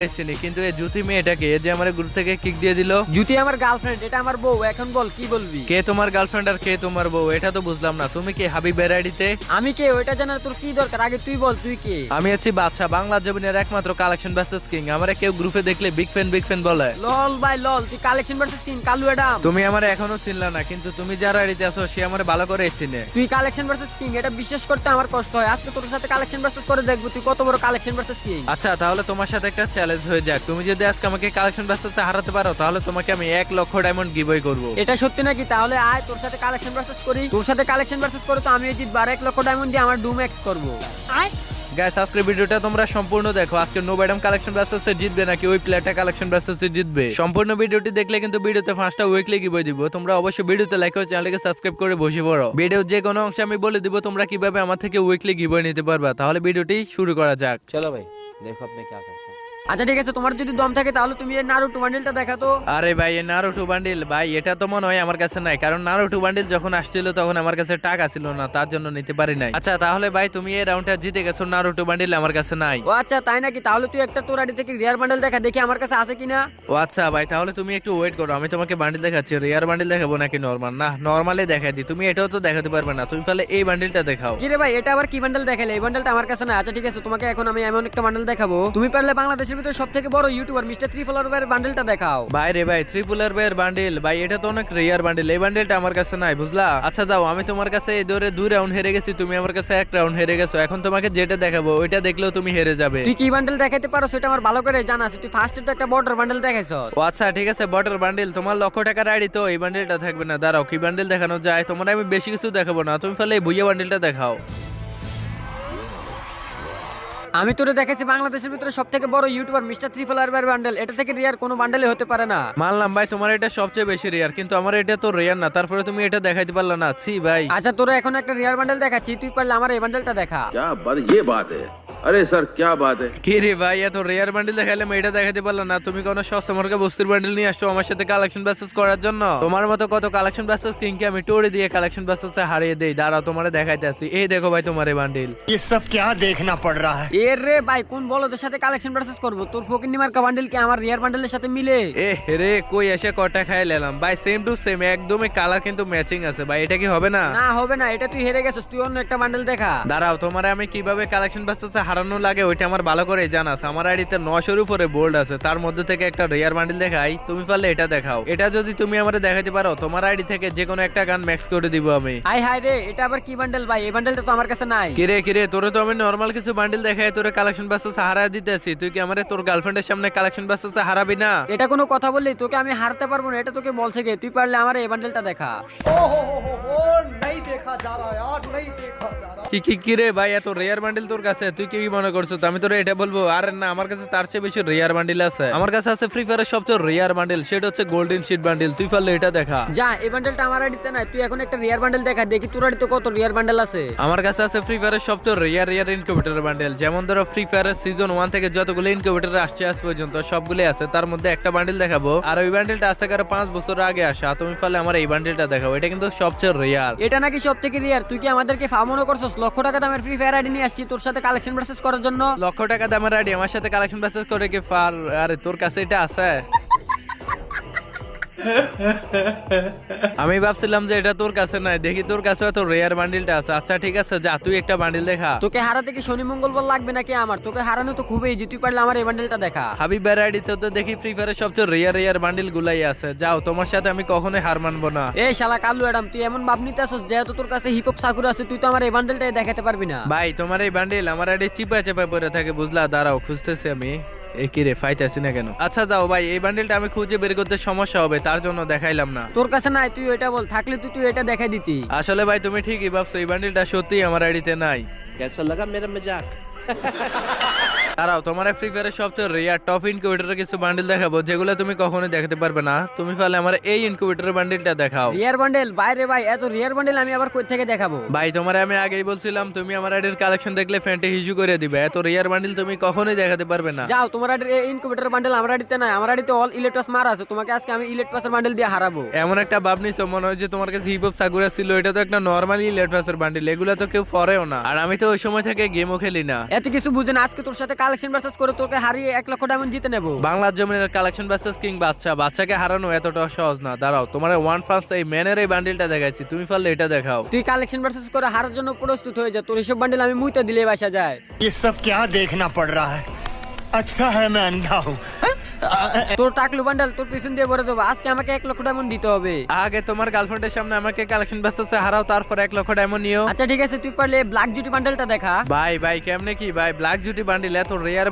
চিনি, কিন্তু এই জুতি মেয়েটাকে যে আমার গ্রুপ থেকে কিক দিয়ে দিল। জুতি আমার গার্লফ্রেন্ড, এটা আমার বউ। এখন বল কি বলবি? কে তোমার গার্লফ্রেন্ড আর কে তোমার বউ এটা তো বুঝলাম না। তুমি কি হাবিবের আইডিতে? আমি কে ওইটা জানার তোর কি দরকার? আগে তুই বল তুই কে? আমি আছি বাদশা, বাংলা জমিনের একমাত্র কালেকশন ভার্সেস কিং। আমারে কেউ গ্রুপে দেখলে বিগ ফ্যান বলে। লল ভাই লল, তুই collection versus king Kalu Adam. তুমি আমার এখনো চিনলা না, কিন্তু তুমি যার আইডিতে আছো সে আমার ভালো করে চিনে। তুই কালেকশন ভার্সেস কিং, এটা বিশ্বাস করতে আমার কষ্ট হয়। আজকে তোর সাথে কালেকশন ভার্সেস করে দেখবো তুই কত বড় কালেকশন ভার্সেস কিং। আচ্ছা তাহলে তোমার সাথে একটা চ্যালেঞ্জ হয়ে যাক। তুমি যদি আজকে আমাকে কালেকশন ভার্সেসে হারাতে পারো তাহলে তোমাকে আমি 1 লক্ষ ডায়মন্ড গিভওয়ে করব। এটা সত্যি নাকি? তাহলে আয় তোর সাথে কালেকশন ভার্সেস করি। তোর সাথে কালেকশন ভার্সেস করে তো আমি জিতবো, আর 1 লক্ষ ডায়মন্ড দিয়ে আমার ডুম এক্স করবো। গাইস আজকের ভিডিওটা তোমরা সম্পূর্ণ দেখো। আজকে নো ব্যাডাম কালেকশন ভার্সেসে জিতবে নাকি ওই প্লেয়ারটা কালেকশন ভার্সেসে জিতবে। সম্পূর্ণ ভিডিওটি দেখলে কিন্তু ভিডিওতে 5টা উইকলি গিভওয়ে দিব। তোমরা অবশ্যই ভিডিওতে লাইক করে চ্যানেলকে সাবস্ক্রাইব করে বসে পড়ো। ভিডিও যে কোনো অংশে আমি বলে দিব তোমরা কিভাবে আমার থেকে উইকলি গিভওয়ে নিতে পারবা। তাহলে ভিডিওটি শুরু করা যাক। चलो भाई देखो अब मैं क्या करता हूँ। আচ্ছা ঠিক আছে, তোমার যদি দম থাকে তাহলে তুমি এই নারুটো বান্ডেলটা দেখাতো। আরে ভাই এই নারুটো বান্ডিল ভাই এটা তো মনে হয় আমার কাছে নাই, কারণ নারুটো বান্ডিল যখন আসছিল তখন আমার কাছে টাকা ছিল না, তার জন্য নিতে পারি নাই। আচ্ছা তাহলে ভাই তুমি এই রাউন্ডটা জিতে গেছো, নারুটো বান্ডিল আমার কাছে নাই। ও আচ্ছা তাই নাকি? তাহলে তুই একটা তোর আইডি থেকে রিয়ার বান্ডেল দেখা, দেখি আমার কাছে আছে কিনা। ও আচ্ছা ভাই তাহলে তুমি একটু ওয়েট করো, আমি তোমাকে বান্ডিল দেখাচ্ছি। রিয়ার বান্ডিল দেখাবো নাকি নরমাল? না নরমালি দেখাই দিই, তুমি এটাও তো দেখাতে পারবে না। তুমি তাহলে এই বান্ডিলটা দেখাও। কি রে ভাই, এটা আবার কি বান্ডেল দেখাইলে? এই বান্ডেলটা আমার কাছে না। আচ্ছা ঠিক আছে, তোমাকে এখন আমি এমন একটা বান্ডেল দেখাবো, তুমি পারলে বাংলাদেশের ভিতরে সবথেকে বড় ইউটিউবার মিস্টার ত্রিফলার ভাইয়ের বান্ডেলটা দেখাও। ভাই রে ভাই ট্রিপুলার ভাইয়ের বান্ডিল ভাই এটা তো অনেক রেয়ার বান্ডিল, এই বান্ডিলটা আমার কাছে নাই বুঝলা। আচ্ছা যাও, আমি তোমার কাছে এই ধরে 2 রাউন্ড হেরে গেছি, তুমি আমার কাছে 1 রাউন্ড হেরে গেছো। এখন তোমাকে যেটা দেখাবো ওইটা দেখলেও তুমি হেরে যাবে। তুই কি বান্ডেল দেখাইতে পারো সেটা আমার ভালো করে জানা আছে। তুই ফার্স্টে তো একটা বর্ডার বান্ডেল দেখাইছস। ও আচ্ছা ঠিক আছে, বটার বান্ডিল তোমার লক্ষ টাকার আইডি তো এই বান্ডিলটা থাকবে না। দাঁড়াও কি বান্ডিল দেখানো যায়, তোমার আমি বেশি কিছু দেখাবো না। তুমি ফলে এই ভুইয়া বান্ডিলটা দেখাও। আমি তোরে দেখেছি বাংলাদেশের ভিতরে সবথেকে বড় ইউটিউবার মিস্টার ত্রিফলার ভাইয়ের বান্ডেল, এটা থেকে রিয়ার কোনো বান্ডেলে হতে পারে না। মানলাম ভাই তোমার এটা সবচেয়ে বেশি রেয়ার, কিন্তু আমার এটা তো রেয়ার না, তারপরে তুমি এটা দেখাইতে পারলা না। ছি ভাই। আচ্ছা তোরে এখন একটা রিয়ার বান্ডেল দেখাচ্ছি, তুই পারলে আমার এই বান্ডেলটা দেখা। क्या बात, ये बात है? अरे सर क्या बात है? কি রে ভাই এত রেয়ার বান্ডিল দেখাইলাম এটা দেখাতে পারলা না? তুমি কোনো সস্তা মর্গে বস্তির বান্ডিল নিয়ে আসছো আমার সাথে কালেকশন বাসেস করার জন্য? তোমার মতো কত কালেকশন বাসেস কিংকে আমি টোরে দিয়ে কালেকশন বাসেসে হারিয়ে দেই। দাঁড়াও তোমারে দেখাইতে আসি, এই দেখো ভাই তোমার এই বান্ডিল। ये सब क्या देखना पड़ रहा है। এর রে ভাই, কোন বলদের সাথে কালেকশন ভার্সেস করব? তোর ফকিন্নি মার্কা বান্ডেল কি আমার রিয়ার বান্ডেলের সাথে মিলে? এ রে কই এসে কটা খাই লেলাম ভাই, সেম টু সেম একদমই কালার কিন্তু ম্যাচিং আছে ভাই, এটা কি হবে না? না হবে না, এটা তুই হেরে গেছিস, তুই অন্য একটা বান্ডেল দেখা। দাঁড়াও তোমারে আমি কিভাবে কালেকশন বাসেসে হারানো লাগে ওইটা আমার ভালো করে জানা আছে। আমার আইডিতে 900-এর উপরে বোল্ড আছে, তার মধ্যে থেকে একটা রেয়ার বান্ডিল দেখাই, তুমি পারলে এটা দেখাও। এটা যদি তুমি আমারে দেখাতে পারো তোমার আইডি থেকে যে কোনো একটা গান ম্যাক্স করে দিব আমি। হাই হাই রে, এটা আবার কি বান্ডেল ভাই? এই বান্ডেলটা তো আমার কাছে নাই। কিরে তোরে তো আমি নরমাল কিছু বান্ডিল দেখাই তোরে কালেকশন বাসেসে হারায় দিতেছি, তুই কি আমারে তোর গার্লফ্রেন্ডের সামনে কালেকশন বাসেসে হারাবি না? এটা কোনো কথা বললি? তোকে আমি হারতে পারবো না, এটা তোকে বলছে কে? তুই পারলে আমার এই বান্ডেলটা দেখা। नहीं देखा जा रहा यार, नहीं देखा जा रहा। কি রে ভাই এত রেয়ার বান্ডিল তোর কাছে? তুই কি মনে করছো আমি তোরে এটা বলবো? আরে না, আমার কাছে তার চেয়ে বেশি রেয়ার বান্ডিল আছে। আমার কাছে আছে ফ্রি ফায়ারের সবচেয়ে রেয়ার বান্ডিল, সেটা হচ্ছে গোল্ডেন শিট বান্ডিল। তুই পারলে এটা দেখা। যা, এই বান্ডেলটা আমার আইডিতে নাই, তুই এখন একটা রিয়ার বান্ডেল দেখা, দেখি তোর আইডিতে কত রিয়ার বান্ডেল আছে। আমার কাছে আছে ফ্রি ফায়ারের সবচেয়ে রেয়ার ইনকিউবেটর বান্ডেল। যেমন ধরো ফ্রি ফায়ারের সিজন 1 থেকে যতগুলো ইনকিউবেটর আসছে আজ পর্যন্ত সবগুলো আছে, তার মধ্যে একটা বান্ডেল দেখাবো। আর ওই বান্ডেলটা আজ থেকে আরো 5 বছর আগে আসা। তুমি পারলে আমার এই বান্ডেলটা দেখাবো, এটা কিন্তু সবচেয়ে রেয়ার। এটা নাকি সব থেকে রিয়ার? তুই কি আমাদেরকে ফামনো করছস? লক্ষ টাকা দামের ফ্রি ফায়ার আইডি নিয়ে আসছি তোর সাথে কালেকশন ভার্সেস করার জন্য। লক্ষ টাকা দামের আইডি আমার সাথে কালেকশন বাসেস করে কি ফার? আরে তোর কাছে এটা আছে? আমি ভাবছিলাম যে এটা তোর কাছে নাই, দেখি তোর কাছে এত রেয়ার বান্ডিলটা আছে। আচ্ছা ঠিক আছে, যা তুই একটা বান্ডিল দেখা। তোকে হারাতে কি শনি মঙ্গল বল লাগবে নাকি আমার? তোকে হারানো তো খুবই ইজি, তুই পারলে আমার এই বান্ডেলটা দেখা। হাবিবের আইডিতে তো দেখি ফ্রি ফায়ারের সবচেয়ে রেয়ার বান্ডিল গুলাই আছে। যাও, তোমার সাথে আমি কখনোই হার মানবো না। এই শালা কালু এডাম, তুই এমন ভাব নিতে আসছ যেহেতু তোর কাছে হিপ হপ সাকুরা আছে, তুই তো আমার এই বান্ডেলটাই দেখাতে পারবি না। ভাই তোমার এই বান্ডিল আমার আইডি চিপায় পড়ে থাকে বুঝলা। দাঁড়াও খুঁজতেছি আমি। কি রে ফাইতেছি না কেন? আচ্ছা যাও ভাই, এই বান্ডিলটা আমি খুঁজে বের করতে সমস্যা হবে, তার জন্য দেখাইলাম না। তোর কাছে নাই, তুই এটা বল, থাকলে তুই এটা দেখাই দিতি। আসলে ভাই তুমি ঠিকই ভাবছো, এই বান্ডিলটা সত্যিই আমার আইডিতে নাই। कैसा लगा मेरा मजाक? দাঁড়াও তোমার ফ্রি ফায়ারের সবচেয়ে রেয়ার টপ ইনকিউবেটরের কিছু বান্ডিল দেখাবো যেগুলো তুমি কখনোই দেখাতে পারবে না। তুমি পারলে আমার এই ইনকিউবেটরের বান্ডিলটা দেখাও। রিয়ার বান্ডেল বাইরে ভাই, এত রিয়ার বান্ডেল আমি আবার কই থেকে দেখাবো? ভাই তোমার আমি আগেই বলছিলাম তুমি আমার আইডির কালেকশন দেখলে ফ্যান্টে ইস্যু করে দিবে। এত রিয়ার বান্ডিল তুমি কখনোই দেখাতে পারবে না। যাও, তোমার আইডির এই ইনকিউবেটর বান্ডেল আমার আইডিতে নাই, আমার আইডিতে অল ইলেকট্রাস মার আছে। তোমাকে আজকে আমি ইলেকট্রাসের বান্ডেল দিয়ে হারাবো। এমন একটা ভাব নিছো মনে হয় যে তোমার কাছে হিপ হপ সাকুরা ছিল, এটা তো একটা নরমালি লেটফাসের বান্ডিল, এগুলো তো কেউ ফরেও না। আর আমি তো ওই সময় থেকে গেমও খেলি না। এত কিছু বুঝে না, আজকে তোর সাথে কালেকশন ভার্সেস করে তোকে হারিয়ে 1 লক্ষ ডায়মন্ড জিতে নেব। বাংলার জমিনের কালেকশন ভার্সেস কিং বাচ্চা, বাচ্চাকে হারানো এতটা সহজ না। দাঁড়াও, তোমার ওয়ান ফ্রান্স এই ম্যানের এই বান্ডিলটা দেখাইছি, তুমি পারলে এটা দেখাও। তুই কালেকশন ভার্সেস করে হারার জন্য প্রস্তুত হয়ে যা, তোর এসব বান্ডেল আমি মুইতে দিলে বাসা যায়। ये सब क्या देखना पड़ रहा है? अच्छा है मैं अंधा हूँ। তোর টাকলু বান্ডেল তোর পিছন দিয়ে ভরে দেবো, আজকে আমাকে 1 লক্ষ ডায়মন্ড দিতে হবে। আগে তোমার গার্লফ্রেন্ডের সামনে আমাকে কালেকশন ভার্সেসে হারাও, তারপর 1 লক্ষ ডায়মন্ড নিও। আচ্ছা ঠিক আছে, তুই পারলে ব্ল্যাক জুটি বান্ডেলটা দেখা। ভাই কেমনে কি ভাই, ব্ল্যাক জুটি বান্ডিল এত রেয়ার